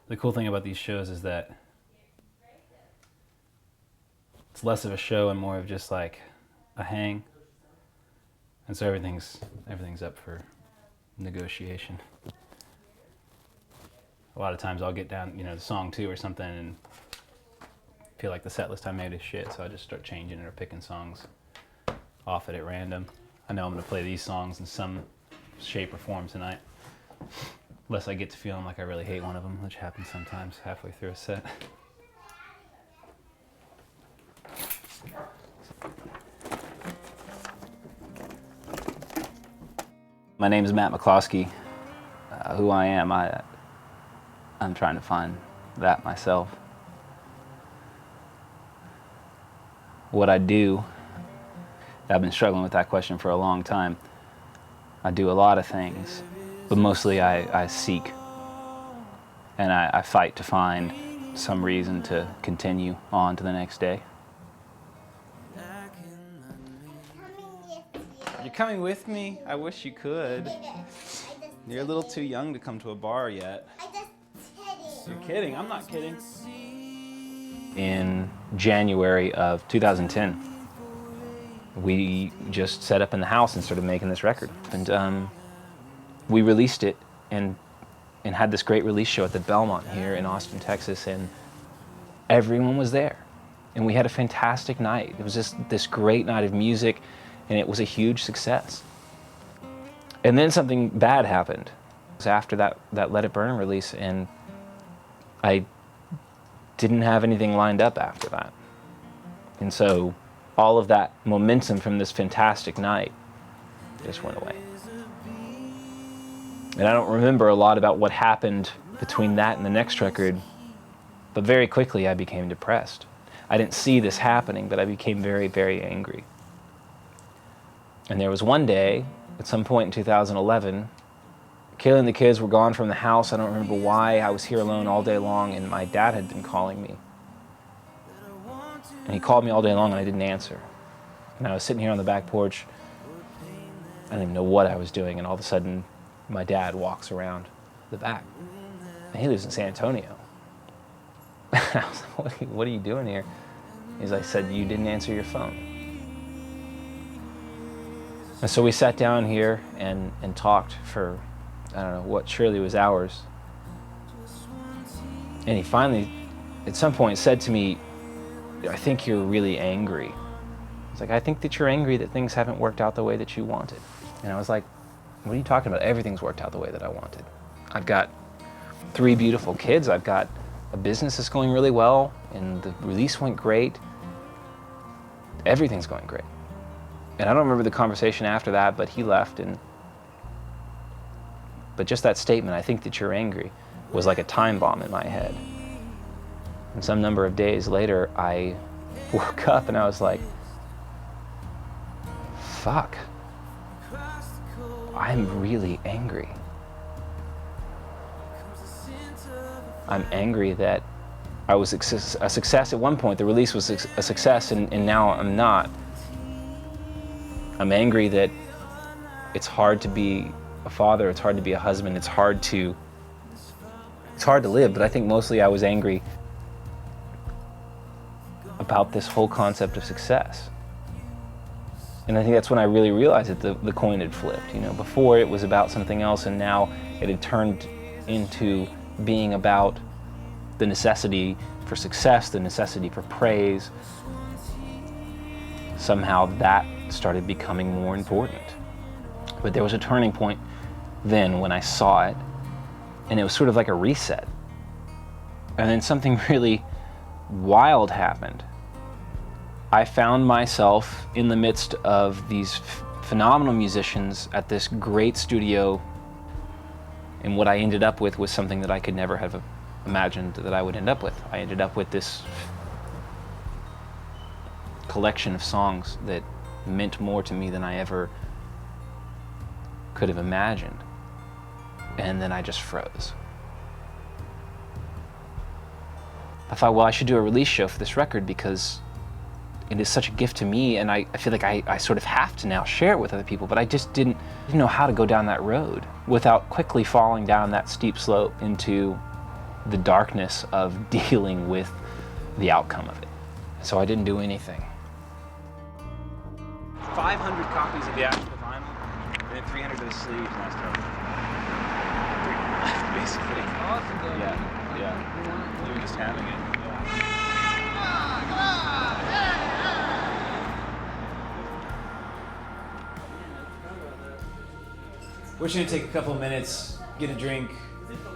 The cool thing about these shows is that it's less of a show and more of just like a hang. And so everything's up for negotiation. A lot of times I'll get down, the song 2 or something and feel like the set list I made is shit, so I just start changing it or picking songs off it at random. I know I'm going to play these songs in some shape or form tonight, unless I get to feeling like I really hate one of them, which happens sometimes halfway through a set. My name is Matt McCloskey. Who I am, I'm trying to find that myself. What I do, I've been struggling with that question for a long time. I do a lot of things, but mostly I seek and I fight to find some reason to continue on to the next day. You're coming with me? I wish you could. You're a little too young to come to a bar yet. You're kidding, I'm not kidding. In January of 2010, we just set up in the house and started making this record. And we released it and had this great release show at the Belmont here in Austin, Texas, and everyone was there. And we had a fantastic night. It was just this great night of music, and it was a huge success. And then something bad happened. It was after that Let It Burn release, and I didn't have anything lined up after that. And so all of that momentum from this fantastic night just went away. And I don't remember a lot about what happened between that and the next record, but very quickly I became depressed. I didn't see this happening, but I became very, very angry. And there was one day, at some point in 2011, Kayla and the kids were gone from the house. I don't remember why. I was here alone all day long, and my dad had been calling me. And he called me all day long, and I didn't answer. And I was sitting here on the back porch. I didn't even know what I was doing, and all of a sudden, my dad walks around the back. And he lives in San Antonio. I was like, what are you doing here? He's like, said, you didn't answer your phone. And so we sat down here and talked for, I don't know, what surely was hours. And he finally, at some point, said to me, I think you're really angry. He's like, I think that you're angry that things haven't worked out the way that you wanted. And I was like, what are you talking about? Everything's worked out the way that I wanted. I've got 3 beautiful kids. I've got a business that's going really well, and the release went great. Everything's going great. And I don't remember the conversation after that, but he left. But just that statement, I think that you're angry, was like a time bomb in my head. And some number of days later, I woke up and I was like, fuck, I'm really angry. I'm angry that I was a success at one point. The release was a success, and now I'm not. I'm angry that it's hard to be a father, it's hard to be a husband, it's hard to live, but I think mostly I was angry about this whole concept of success. And I think that's when I really realized that the coin had flipped. Before it was about something else, and now it had turned into being about the necessity for success, the necessity for praise. Somehow that started becoming more important. But there was a turning point then when I saw it, and it was sort of like a reset. And then something really wild happened. I found myself in the midst of these phenomenal musicians at this great studio, and what I ended up with was something that I could never have imagined that I would end up with. I ended up with this collection of songs that meant more to me than I ever could have imagined. And then I just froze. I thought, well, I should do a release show for this record because it is such a gift to me, and I feel like I sort of have to now share it with other people, but I just didn't know how to go down that road without quickly falling down that steep slope into the darkness of dealing with the outcome of it. So I didn't do anything. 500 copies of the actual vinyl, and then 300 of the sleeves, and I started. Basically. Awesome, though. Yeah. You were just having it. We're just gonna take a couple of minutes, get a drink,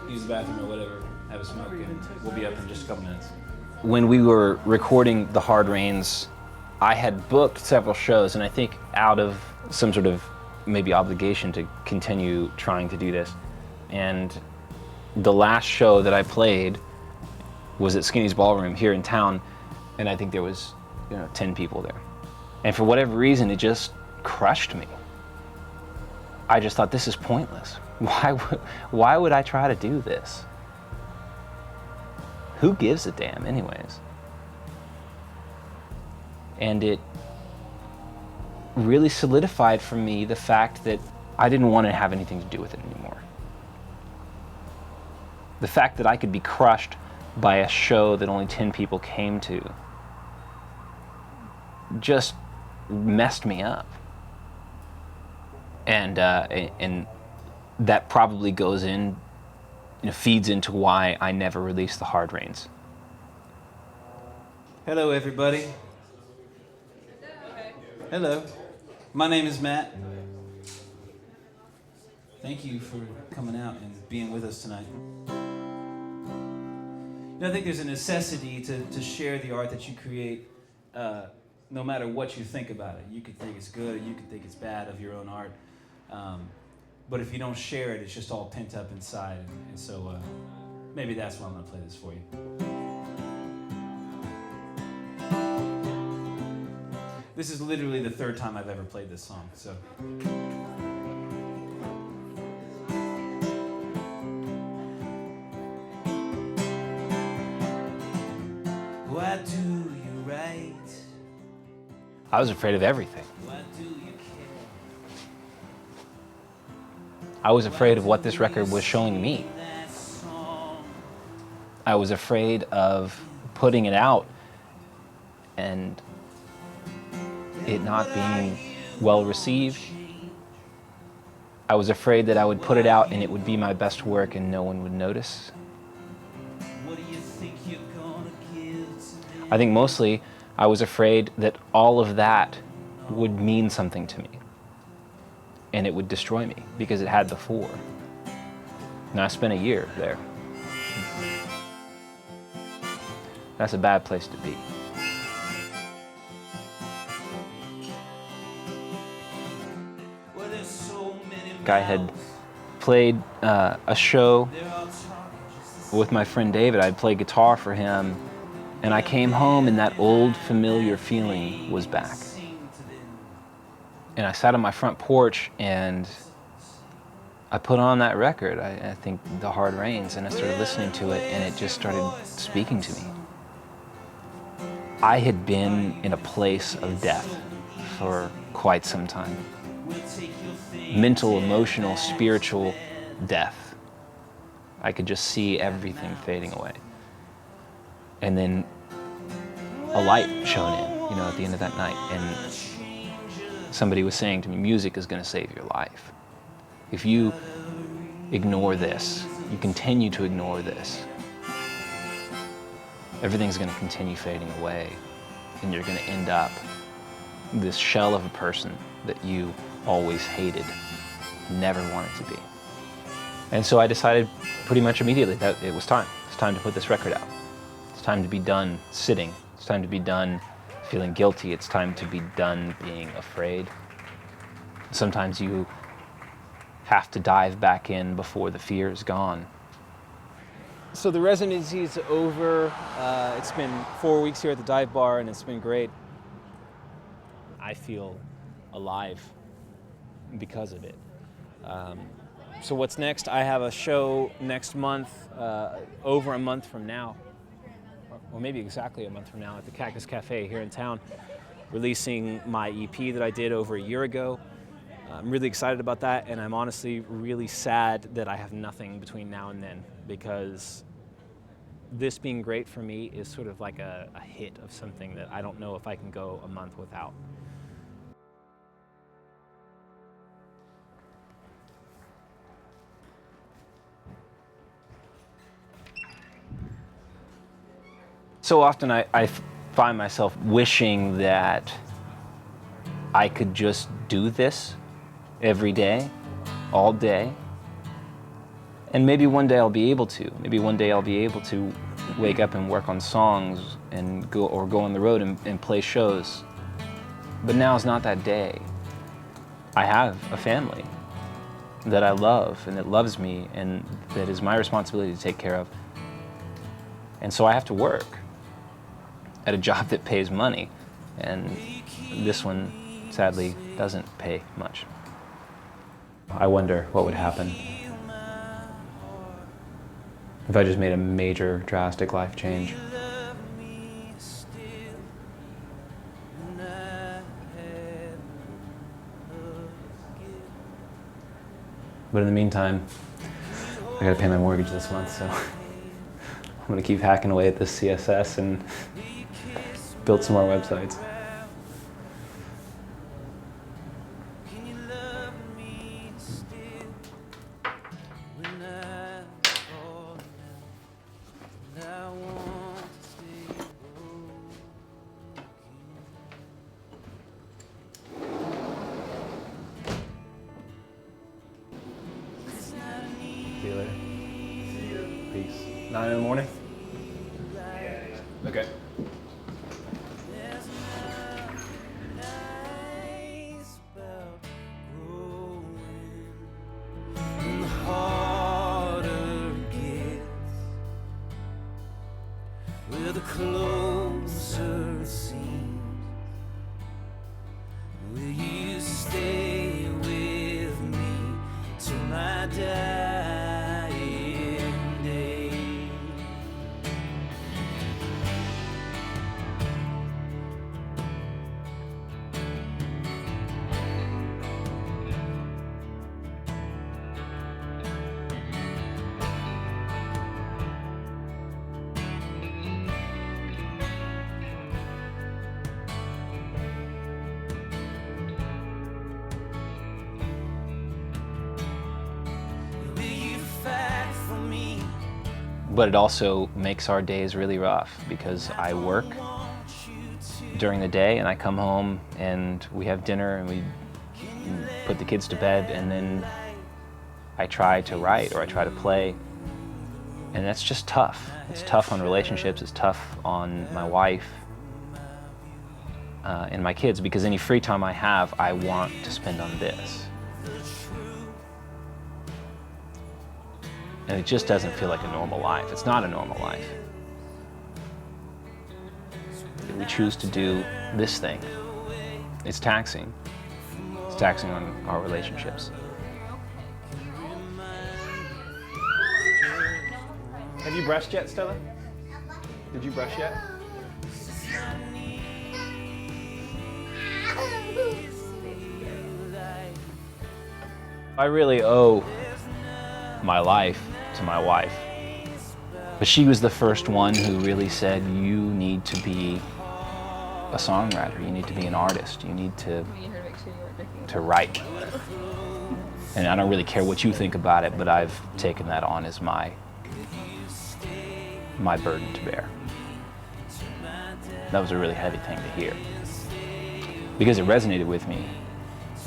use the bathroom or whatever, have a smoke, and we'll be up in just a couple minutes. When we were recording The Hard Rains, I had booked several shows, and I think out of some sort of maybe obligation to continue trying to do this. And the last show that I played was at Skinny's Ballroom here in town, and I think there was, 10 people there. And for whatever reason, it just crushed me. I just thought, this is pointless. Why would I try to do this? Who gives a damn anyways? And it really solidified for me the fact that I didn't want to have anything to do with it anymore. The fact that I could be crushed by a show that only 10 people came to just messed me up. And that probably goes in, feeds into why I never released The Hard Rains. Hello, everybody. Hello. My name is Matt. Thank you for coming out and being with us tonight. I think there's a necessity to share the art that you create, no matter what you think about it. You could think it's good, or you could think it's bad of your own art. But if you don't share it, it's just all pent up inside. And so maybe that's why I'm going to play this for you. This is literally the third time I've ever played this song, so. What do you write? I was afraid of everything. What do you care? I was afraid of what this record was showing me. I was afraid of putting it out and it not being well received. I was afraid that I would put it out and it would be my best work and no one would notice. I think mostly I was afraid that all of that would mean something to me and it would destroy me because it had before. And I spent a year there. That's a bad place to be. I had played a show with my friend David. I'd play guitar for him, and I came home and that old familiar feeling was back. And I sat on my front porch and I put on that record, I think The Hard Rains, and I started listening to it and it just started speaking to me. I had been in a place of death for quite some time. Mental, emotional, spiritual death. I could just see everything fading away. And then a light shone in, at the end of that night. And somebody was saying to me, music is going to save your life. If you ignore this, you continue to ignore this, everything's going to continue fading away. And you're going to end up this shell of a person that you always hated, never wanted to be. And so I decided pretty much immediately that it was time. It's time to put this record out. It's time to be done sitting. It's time to be done feeling guilty. It's time to be done being afraid. Sometimes you have to dive back in before the fear is gone. So the residency is over. It's been 4 weeks here at the dive bar and it's been great. I feel alive because of it. So what's next? I have a show next month, over a month from now, or maybe exactly a month from now at the Cactus Cafe here in town, releasing my EP that I did over a year ago. I'm really excited about that, and I'm honestly really sad that I have nothing between now and then, because this being great for me is sort of like a hit of something that I don't know if I can go a month without. So often I find myself wishing that I could just do this every day, all day. And maybe one day I'll be able to. Maybe one day I'll be able to wake up and work on songs and go on the road and play shows. But now's not that day. I have a family that I love and that loves me and that is my responsibility to take care of. And so I have to work at a job that pays money. And this one, sadly, doesn't pay much. I wonder what would happen if I just made a major, drastic life change. But in the meantime, I gotta pay my mortgage this month, so I'm gonna keep hacking away at this CSS and build some more websites. See you later. Peace. 9 in the morning? Okay. The closer it seems, will you stay with me till my dying day? But it also makes our days really rough because I work during the day and I come home and we have dinner and we put the kids to bed, and then I try to write or I try to play, and that's just tough. It's tough on relationships, it's tough on my wife and my kids, because any free time I have, I want to spend on this. And it just doesn't feel like a normal life. It's not a normal life. We choose to do this thing. It's taxing. It's taxing on our relationships. Have you brushed yet, Stella? Did you brush yet? I really owe my life to my wife. But she was the first one who really said, you need to be a songwriter, you need to be an artist, you need to write. And I don't really care what you think about it, but I've taken that on as my burden to bear. That was a really heavy thing to hear, because it resonated with me.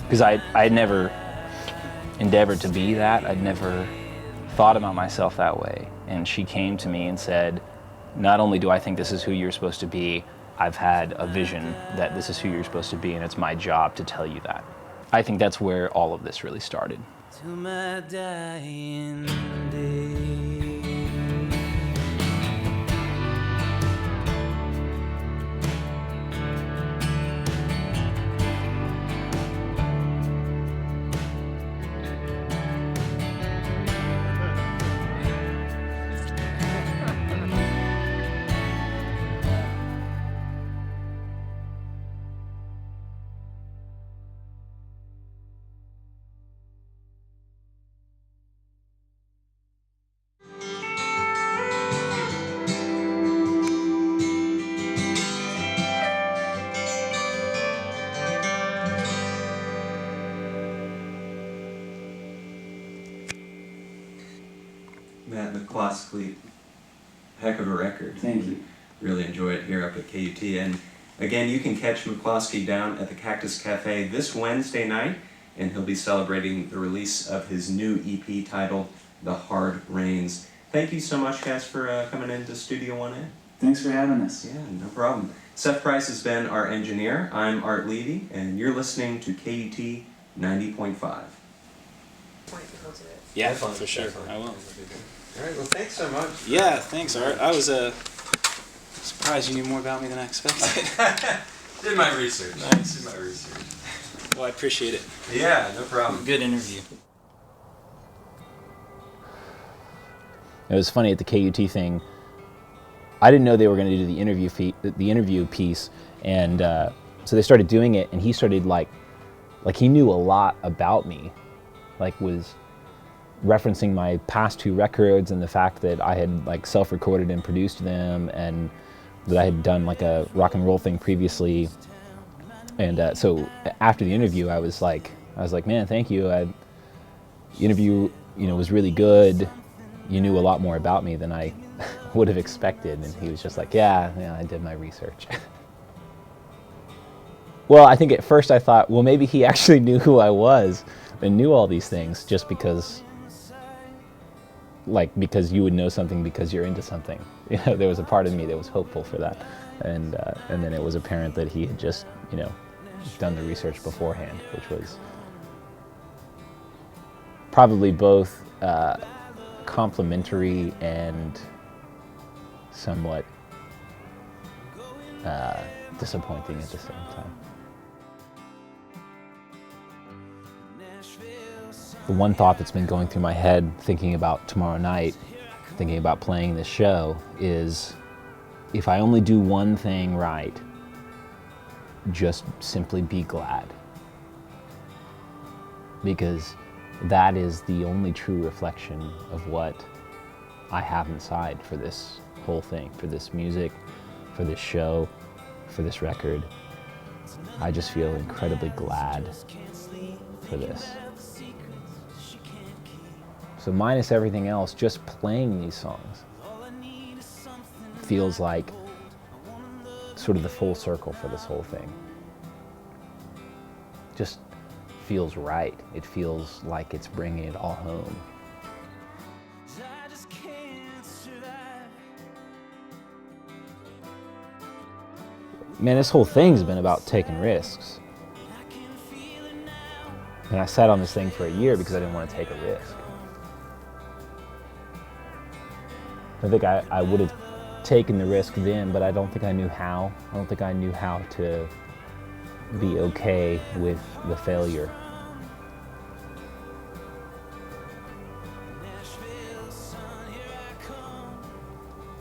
Because I'd never endeavored to be that. I'd never thought about myself that way. And she came to me and said, not only do I think this is who you're supposed to be, I've had a vision that this is who you're supposed to be, and it's my job to tell you that. I think that's where all of this really started. Till my dying day. Matt McCloskey, heck of a record. Thank you. Really enjoy it here up at KUT. And again, you can catch McCloskey down at the Cactus Cafe this Wednesday night, and he'll be celebrating the release of his new EP titled The Hard Rains. Thank you so much, guys, for coming into Studio 1A. Thanks for having us. Yeah, no problem. Seth Price has been our engineer. I'm Art Levy, and you're listening to KUT 90.5. Point people to it. Yeah, Definitely, for sure. definitely. I will. All right, well, thanks so much. Yeah, thanks, Art. I was surprised you knew more about me than I expected. Did my research. Nice. Did my research. Well, I appreciate it. Yeah, no problem. Good interview. It was funny at the KUT thing. I didn't know they were going to do the interview piece, and so they started doing it, and he started like he knew a lot about me, like was referencing my past 2 records and the fact that I had like self-recorded and produced them, and that I had done like a rock and roll thing previously. And so after the interview, I was like, man, thank you. The interview, was really good. You knew a lot more about me than I would have expected. And he was just like, yeah, I did my research. Well, I think at first I thought, well, maybe he actually knew who I was and knew all these things just because you would know something because you're into something. There was a part of me that was hopeful for that. And then it was apparent that he had just, done the research beforehand, which was probably both complimentary and somewhat disappointing at the same time. The one thought that's been going through my head thinking about tomorrow night, thinking about playing this show, is if I only do one thing right, just simply be glad. Because that is the only true reflection of what I have inside for this whole thing, for this music, for this show, for this record. I just feel incredibly glad for this. So minus everything else, just playing these songs feels like sort of the full circle for this whole thing. Just feels right. It feels like it's bringing it all home. Man, this whole thing's been about taking risks. And I sat on this thing for a year because I didn't want to take a risk. I think I would have taken the risk then, but I don't think I knew how. I don't think I knew how to be okay with the failure.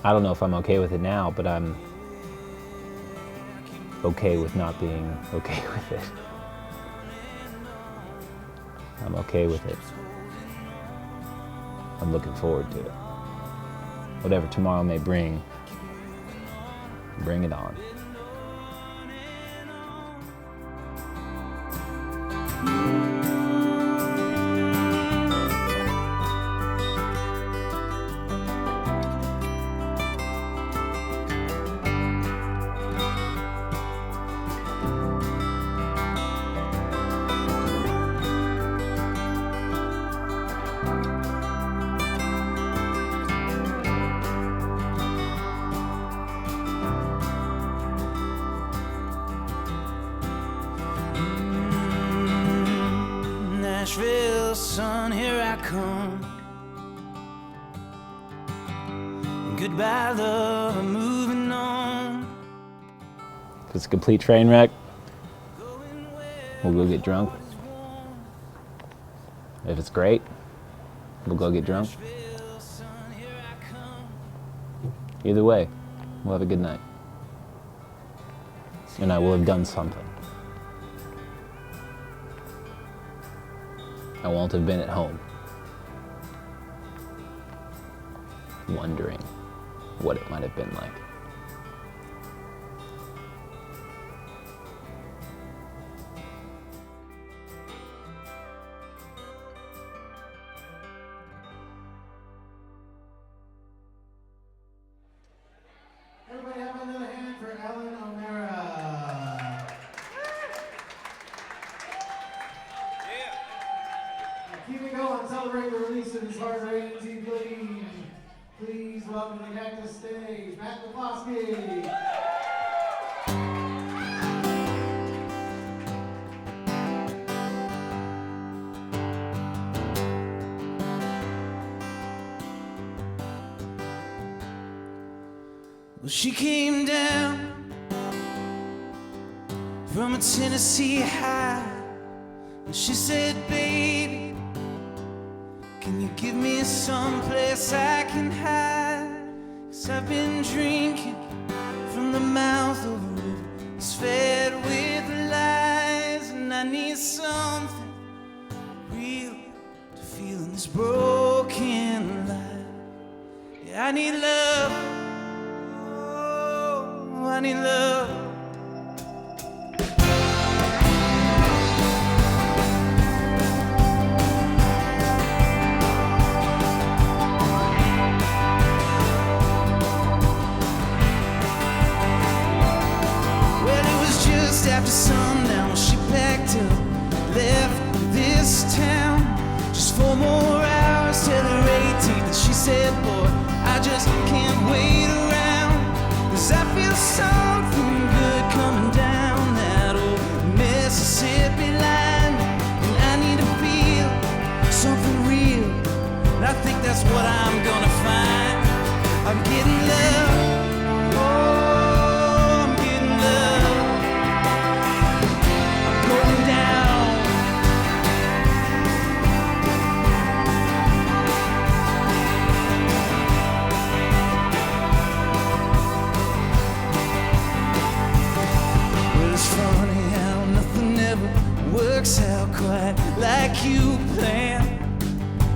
I don't know if I'm okay with it now, but I'm okay with not being okay with it. I'm okay with it. I'm looking forward to it. Whatever tomorrow may bring it on. Nashville, son, here I come. Goodbye, love, I'm moving on. If it's a complete train wreck, we'll go get drunk. If it's great, we'll go get drunk. Either way, we'll have a good night. And I will have done something. I won't have been at home, wondering what it might have been like. Please welcome to the Cactus stage, Matt McCloskey. Well, she came down from a Tennessee high, and she said, baby, can you give me some place I can hide? 'Cause I've been drinking from the mouth of a river that's fed with lies, and I need something real to feel in this broken life. Yeah, I need love. Oh, I need love. After sundown, well, she packed up, left this town. Just 4 more hours till her 18th, and she said, boy, I just can't wait around, 'cause I feel something good coming down that old Mississippi line, and I need to feel something real, and I think that's what I'm gonna find. I'm getting love. Works out quite like you planned.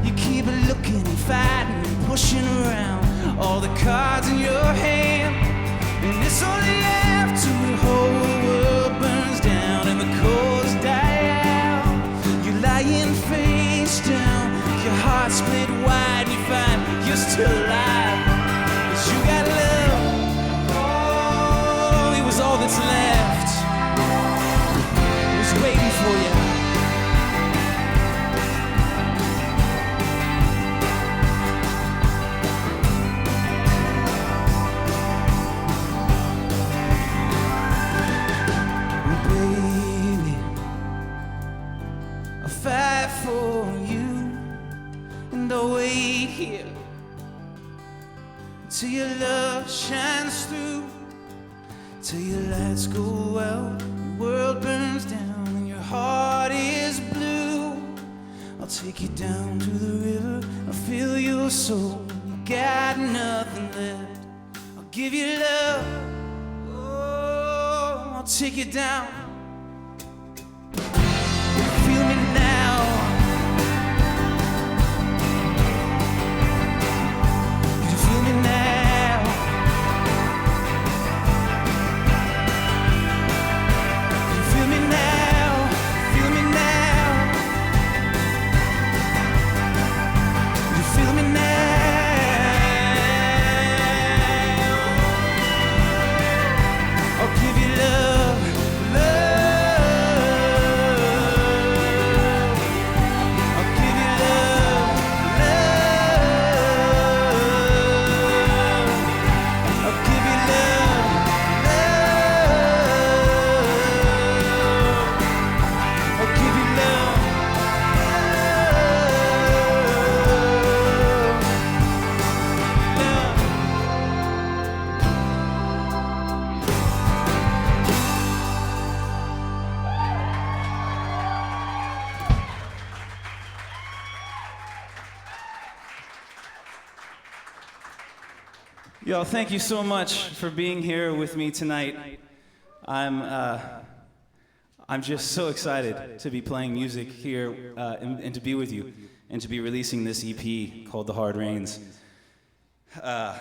You keep looking and fighting and pushing around all the cards in your hand, and it's only after the whole world burns down and the coals die out, you're lying face down, your heart split wide, and you find you're still alive, 'cause you got love. Oh, it was all that's left, waiting for you. Baby, I'll fight for you, and I'll wait here till your love shines through, till your lights go out, the world burns down, heart is blue. I'll take you down to the river, I'll fill your soul, you got nothing left. I'll give you love. Oh, I'll take you down. Feel me now. You feel me now. You feel me now. Yo, thank you so much for being here with me tonight. I'm just so excited to be playing music here and to be with you and to be releasing this EP called The Hard Rains. I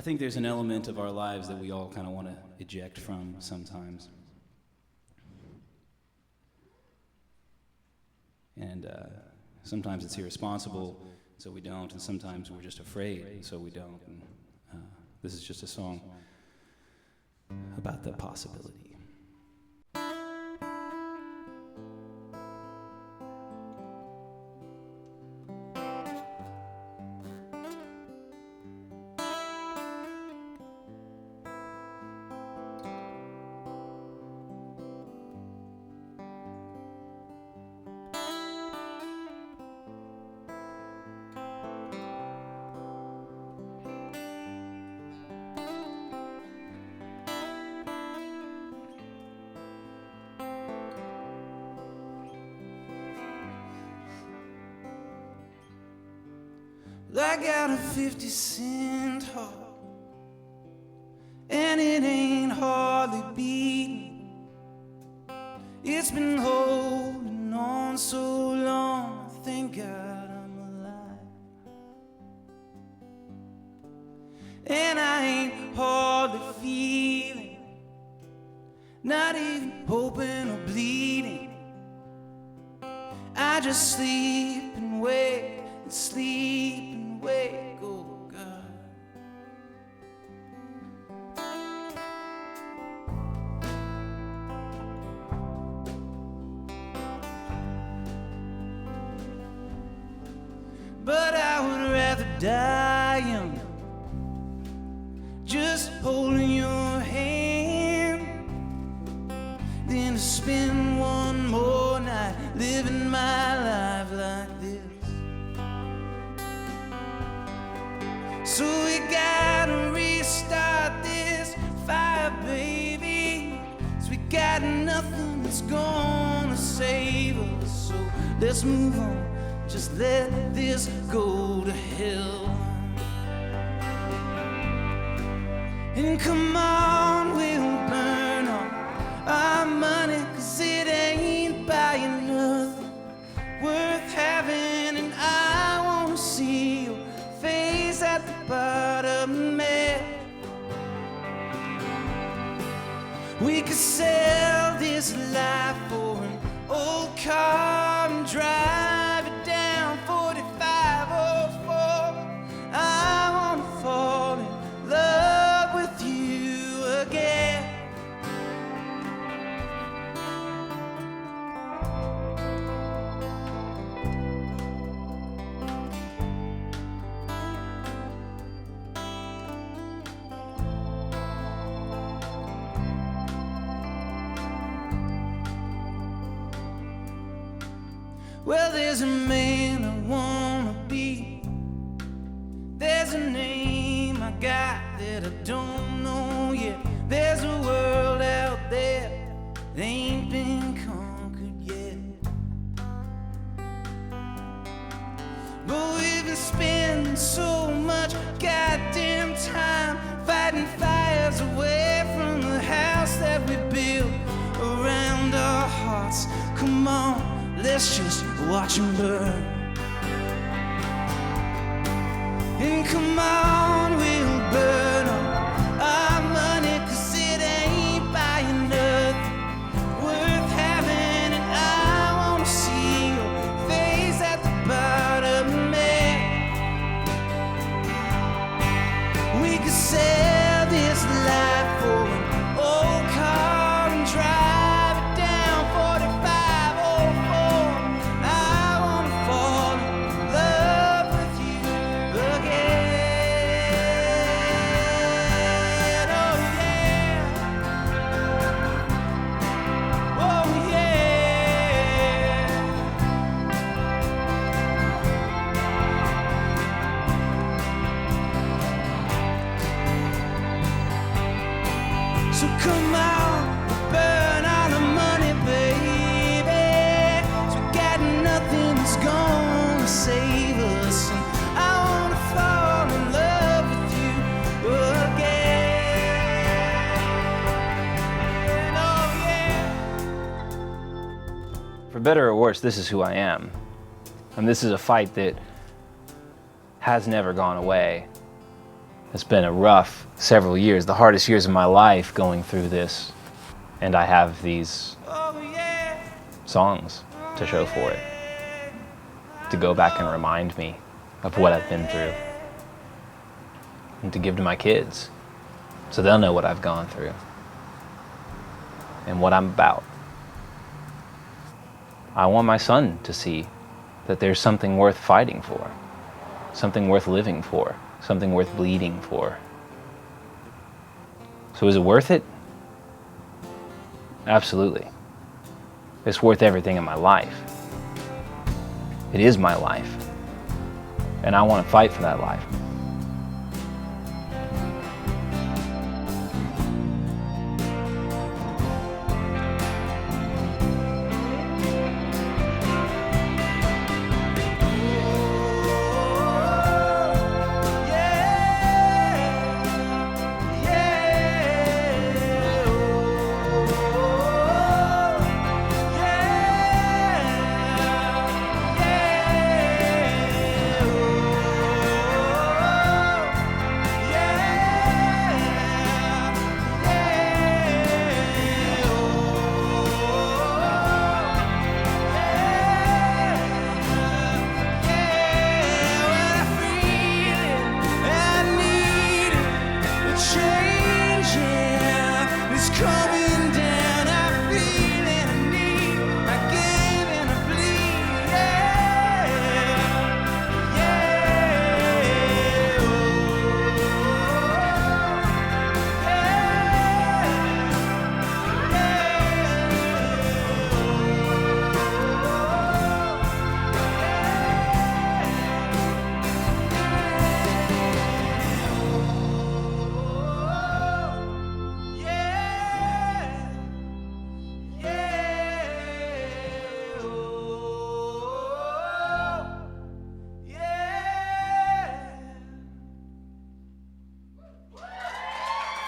think there's an element of our lives that we all kind of want to eject from sometimes. And sometimes it's irresponsible, so we don't, and sometimes we're just afraid, so we don't. And this is just a song about the possibility. I got a 50-cent heart, and it ain't hardly beating. It's been holding on so long, thank God I'm alive. And I ain't hardly feeling, not even hoping or bleeding. I just sleep and wake and sleep and wake, oh God. But I would rather die young, just holding your hand, than to spend one more night living my life like this. So we gotta restart this fire, baby. 'Cause we got nothing that's gonna save us. So let's move on, just let this go to hell. And come on, we'll burn all our money, 'cause it ain't buying nothing worth having. And I wanna see your face at the bottom end. We could sell this life for an old car and drive it down 4504. I wanna fall in love with you again. Well, there's a man I wanna be. There's a name I got that I don't know yet. There's a world out there that ain't been conquered yet. But we've been spending so much goddamn time fighting fires away from the house that we built around our hearts. Come on, let's just watch them burn. And come on, we'll burn all our money, 'cause it ain't buying nothing worth having. And I wanna see your face at the bottom end. We could sell this life for an old car and drive it down 4504. I wanna fall in love with you again. Oh yeah. Oh yeah. So come on, burn all the money, baby. 'Cause we got nothing that's gonna save us. And I wanna fall in love with you again. Oh yeah. For better or worse, this is who I am. And this is a fight that has never gone away. It's been a rough several years, the hardest years of my life going through this. And I have these Oh yeah. songs to show for it, to go back and remind me of what I've been through, and to give to my kids so they'll know what I've gone through and what I'm about. I want my son to see that there's something worth fighting for, something worth living for, something worth bleeding for. So is it worth it? Absolutely. It's worth everything in my life. It is my life. And I want to fight for that life.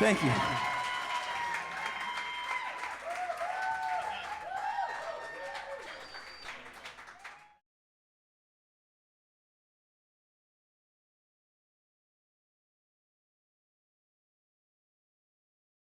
Thank you.